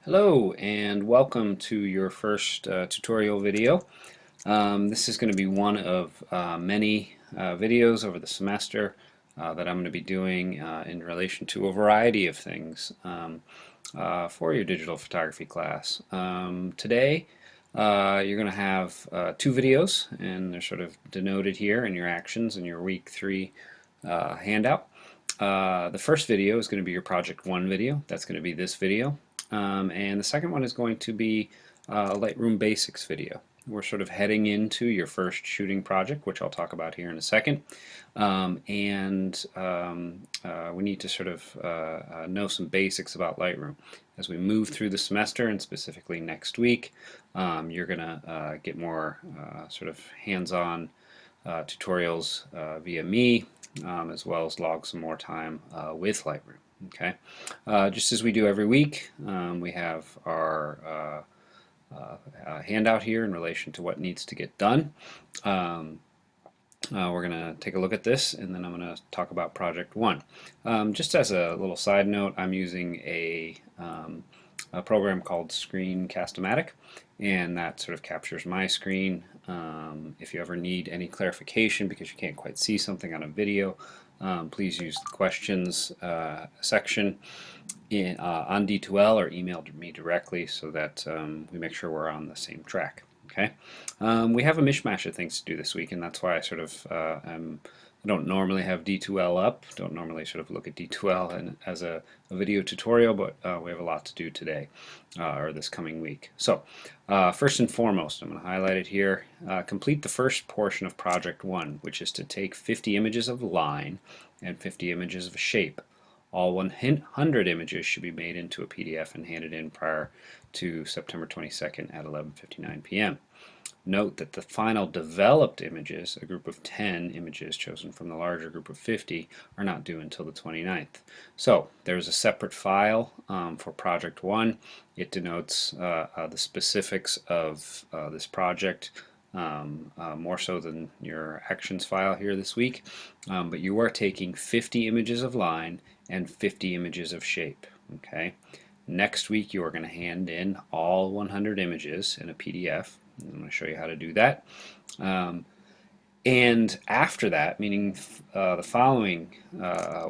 Hello and welcome to your first tutorial video. This is going to be one of many videos over the semester that I'm going to be doing in relation to a variety of things for your digital photography class. Today you're going to have two videos, and they're sort of denoted here in your actions in your week 3 handout. The first video is going to be your Project 1 video. That's going to be this video. And the second one is going to be a Lightroom Basics video. We're sort of heading into your first shooting project, which I'll talk about here in a second. We need to sort of know some basics about Lightroom. As we move through the semester, and specifically next week, you're going to get more sort of hands-on tutorials via me, as well as log some more time with Lightroom. Okay, just as we do every week, we have our handout here in relation to what needs to get done. We're going to take a look at this, and then I'm going to talk about Project 1. Just as a little side note, I'm using a program called Screencast-O-Matic, and that sort of captures my screen. If you ever need any clarification because you can't quite see something on a video, please use the questions section on D2L or email me directly so that we make sure we're on the same track. Okay, we have a mishmash of things to do this week, and that's why I sort of I don't normally have D2L up, don't normally sort of look at D2L as a video tutorial, but we have a lot to do today or this coming week. So first and foremost, I'm going to highlight it here. Complete the first portion of Project 1, which is to take 50 images of line and 50 images of shape. All 100 images should be made into a PDF and handed in prior to September 22nd at 11:59 p.m. Note that the final developed images, a group of 10 images chosen from the larger group of 50, are not due until the 29th. So there's a separate file for Project 1. It denotes the specifics of this project, more so than your actions file here this week. But you are taking 50 images of line and 50 images of shape. Okay. Next week you are going to hand in all 100 images in a PDF. I'm going to show you how to do that. And after that, meaning the following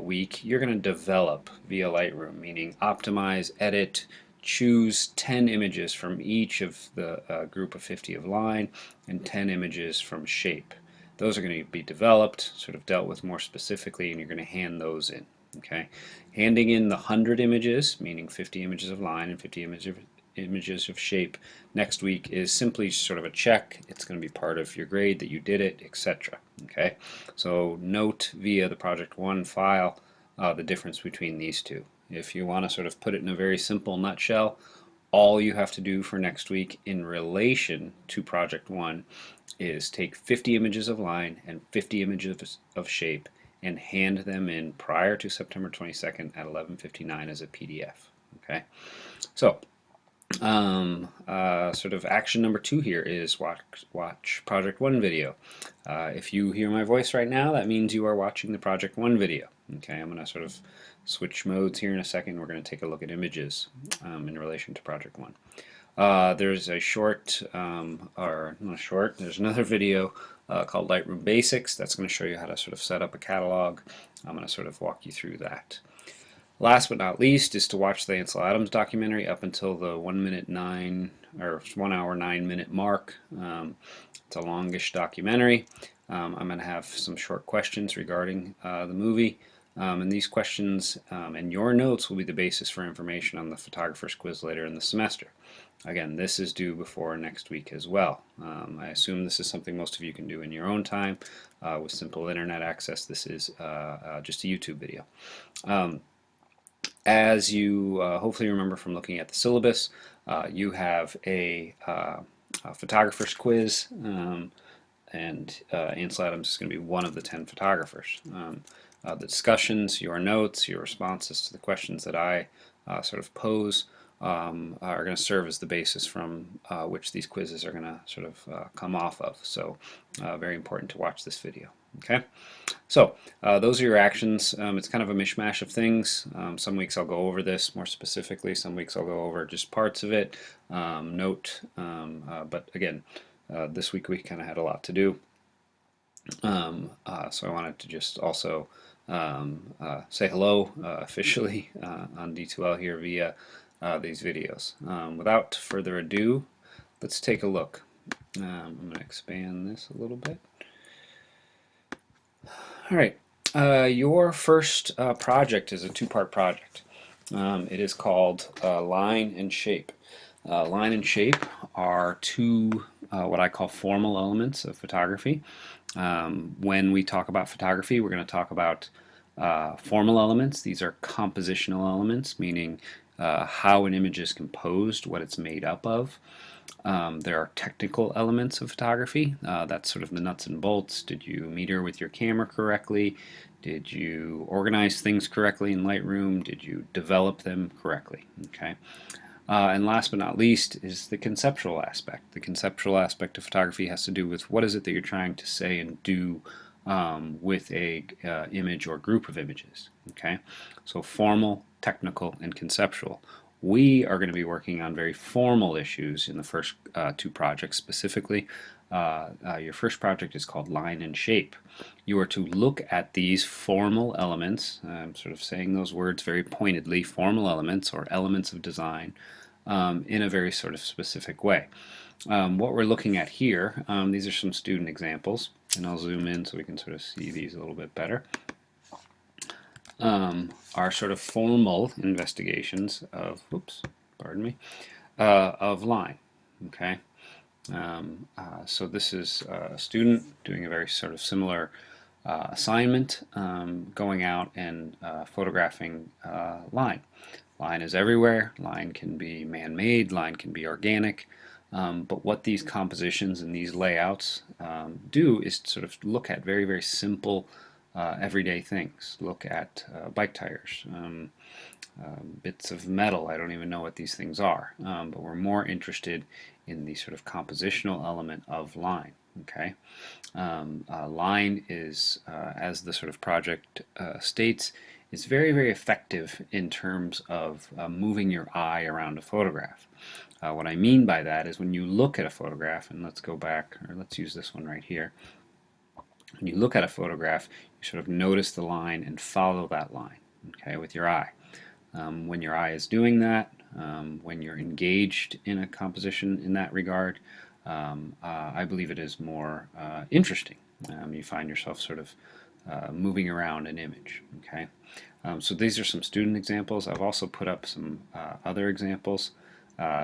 week, you're going to develop via Lightroom, meaning optimize, edit, choose 10 images from each of the group of 50 of line and 10 images from shape. Those are going to be developed, sort of dealt with more specifically, and you're going to hand those in. Okay, handing in the 100 images, meaning 50 images of line and 50 images of shape next week, is simply sort of a check. It's going to be part of your grade that you did it, etc. Okay, so note via the Project 1 file the difference between these two. If you want to sort of put it in a very simple nutshell, all you have to do for next week in relation to Project 1 is take 50 images of line and 50 images of shape and hand them in prior to September 22nd at 11:59 as a PDF. Okay, so sort of action number 2 here is watch Project 1 video. If you hear my voice right now, that means you are watching the Project 1 video. Okay, I'm going to sort of switch modes here in a second. We're going to take a look at images in relation to Project 1. There's a short, or not short, there's another video called Lightroom Basics that's going to show you how to sort of set up a catalog. I'm going to sort of walk you through that. Last but not least is to watch the Ansel Adams documentary up until the 1 hour 9 minute mark. It's a longish documentary. I'm going to have some short questions regarding the movie. And these questions and your notes will be the basis for information on the photographer's quiz later in the semester. Again, this is due before next week as well. I assume this is something most of you can do in your own time with simple internet access. This is just a YouTube video. As you hopefully remember from looking at the syllabus, you have a photographer's quiz, and Ansel Adams is going to be one of the 10 photographers. The discussions, your notes, your responses to the questions that I sort of pose are going to serve as the basis from which these quizzes are going to sort of come off of. So very important to watch this video. Okay, so those are your actions. It's kind of a mishmash of things. Some weeks I'll go over this more specifically. Some weeks I'll go over just parts of it, but again, this week we kind of had a lot to do. So I wanted to just also say hello officially on D2L here via these videos. Without further ado, let's take a look. I'm going to expand this a little bit. All right, your first project is a two-part project. It is called Line and Shape. Line and shape are two what I call formal elements of photography. When we talk about photography, we're going to talk about formal elements. These are compositional elements, meaning how an image is composed, what it's made up of. There are technical elements of photography. That's sort of the nuts and bolts. Did you meter with your camera correctly? Did you organize things correctly in Lightroom? Did you develop them correctly? Okay. And last but not least is the conceptual aspect. The conceptual aspect of photography has to do with what is it that you're trying to say and do with a image or group of images. Okay, so formal, technical, and conceptual. We are going to be working on very formal issues in the first two projects specifically. Your first project is called Line and Shape. You are to look at these formal elements, I'm sort of saying those words very pointedly, formal elements or elements of design in a very sort of specific way. What we're looking at here, these are some student examples, and I'll zoom in so we can sort of see these a little bit better. Are sort of formal investigations of, pardon me, of line. Okay, so this is a student doing a very sort of similar assignment, going out and photographing line. Line is everywhere. Line can be man-made. Line can be organic. But what these compositions and these layouts do is sort of look at very, very simple everyday things. Look at bike tires, bits of metal. I don't even know what these things are, but we're more interested in the sort of compositional element of line. Okay, line is, as the sort of project states, is very, very effective in terms of moving your eye around a photograph. What I mean by that is when you look at a photograph, and let's go back, or let's use this one right here. When you look at a photograph, you sort of notice the line and follow that line, okay, with your eye. When your eye is doing that, when you're engaged in a composition in that regard, I believe it is more interesting. You find yourself sort of moving around an image. Okay, so these are some student examples. I've also put up some other examples.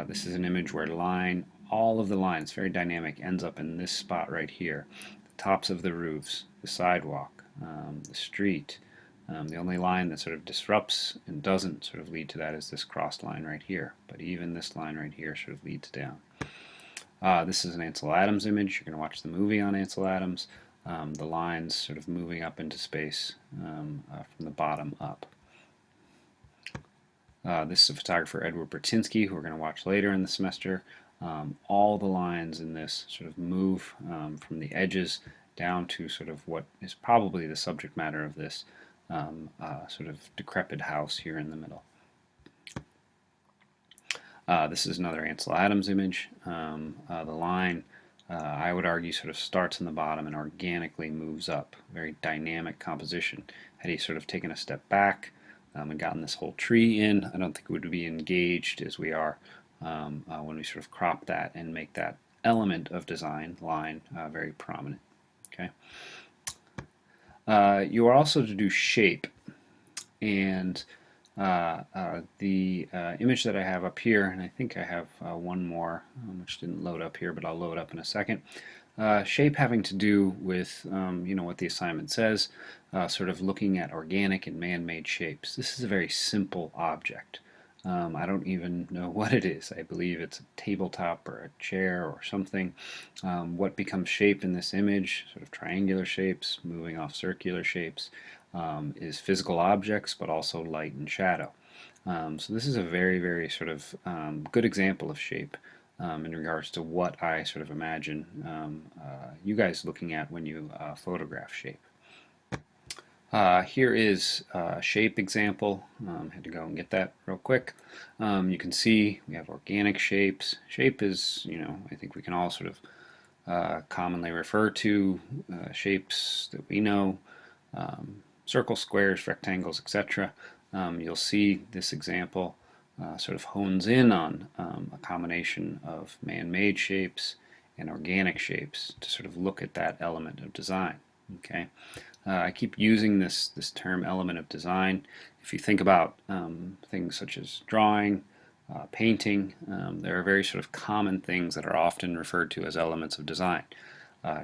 This is an image where line, all of the lines, very dynamic, ends up in this spot right here. The tops of the roofs, the sidewalk, the street. The only line that sort of disrupts and doesn't sort of lead to that is this crossed line right here. But even this line right here sort of leads down. This is an Ansel Adams image. You're going to watch the movie on Ansel Adams. The lines sort of moving up into space from the bottom up. This is a photographer, Edward Bertinsky, who we're going to watch later in the semester. All the lines in this sort of move from the edges down to sort of what is probably the subject matter of this sort of decrepit house here in the middle. This is another Ansel Adams image. The line, I would argue, sort of starts in the bottom and organically moves up. Very dynamic composition. Had he sort of taken a step back and gotten this whole tree in, I don't think it would be engaged as we are when we sort of crop that and make that element of design, line, very prominent. Okay. You are also to do shape, and the image that I have up here, and I think I have one more which didn't load up here, but I'll load up in a second. Shape having to do with you know what the assignment says, sort of looking at organic and man-made shapes. This is a very simple object. I don't even know what it is. I believe it's a tabletop or a chair or something. What becomes shape in this image, sort of triangular shapes, moving off circular shapes, is physical objects, but also light and shadow. So this is a very, very sort of good example of shape. in regards to what I sort of imagine you guys looking at when you photograph shape. Here is a shape example. Had to go and get that real quick. You can see we have organic shapes. Shape is, I think we can all sort of commonly refer to shapes that we know, circles, squares, rectangles, etc. You'll see this example sort of hones in on a combination of man-made shapes and organic shapes to sort of look at that element of design. Okay, I keep using this term element of design. If you think about things such as drawing, painting, there are very sort of common things that are often referred to as elements of design.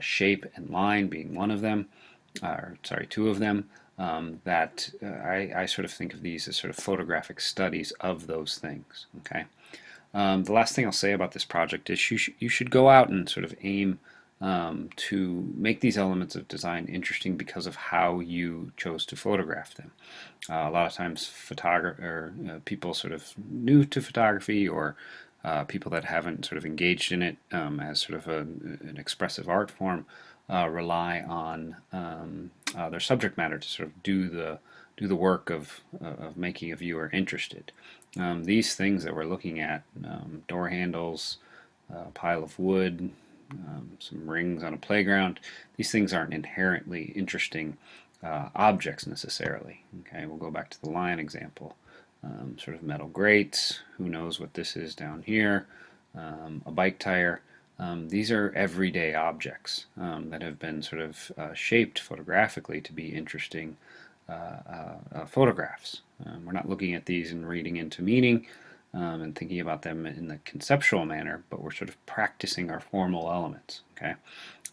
Shape and line being one of them, or sorry, two of them. That I sort of think of these as sort of photographic studies of those things. Okay. The last thing I'll say about this project is you should go out and sort of aim to make these elements of design interesting because of how you chose to photograph them. A lot of times people sort of new to photography, or people that haven't sort of engaged in it as sort of an expressive art form, rely on their subject matter to sort of do the work of making a viewer interested. These things that we're looking at, door handles, a pile of wood, some rings on a playground, these things aren't inherently interesting objects necessarily. Okay, we'll go back to the lion example. Sort of metal grates, who knows what this is down here, a bike tire. These are everyday objects that have been sort of shaped photographically to be interesting photographs. We're not looking at these and reading into meaning and thinking about them in the conceptual manner, but we're sort of practicing our formal elements. Okay,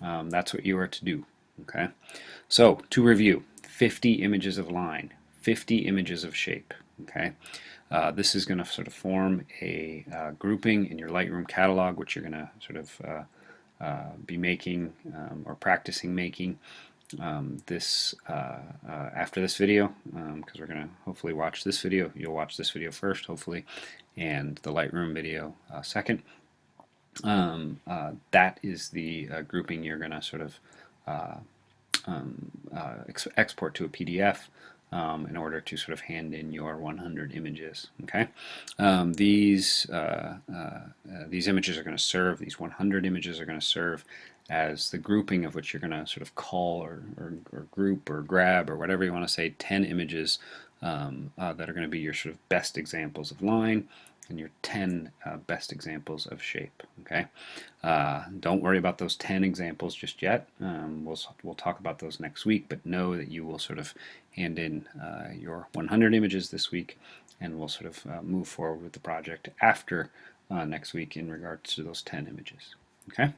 that's what you are to do. Okay, so to review: 50 images of line, 50 images of shape. Okay, this is going to sort of form a grouping in your Lightroom catalog, which you're going to sort of be making or practicing making this after this video, because we're going to hopefully watch this video. You'll watch this video first, hopefully, and the Lightroom video second. That is the grouping you're going to sort of export to a PDF in order to sort of hand in your 100 images. Okay, these images are going to serve, these 100 images are going to serve as the grouping of which you're going to sort of call or group or grab or whatever you want to say 10 images that are going to be your sort of best examples of line and your 10 best examples of shape. Okay, don't worry about those 10 examples just yet. We'll talk about those next week, but know that you will sort of hand in your 100 images this week, and we'll sort of move forward with the project after next week in regards to those 10 images. Okay.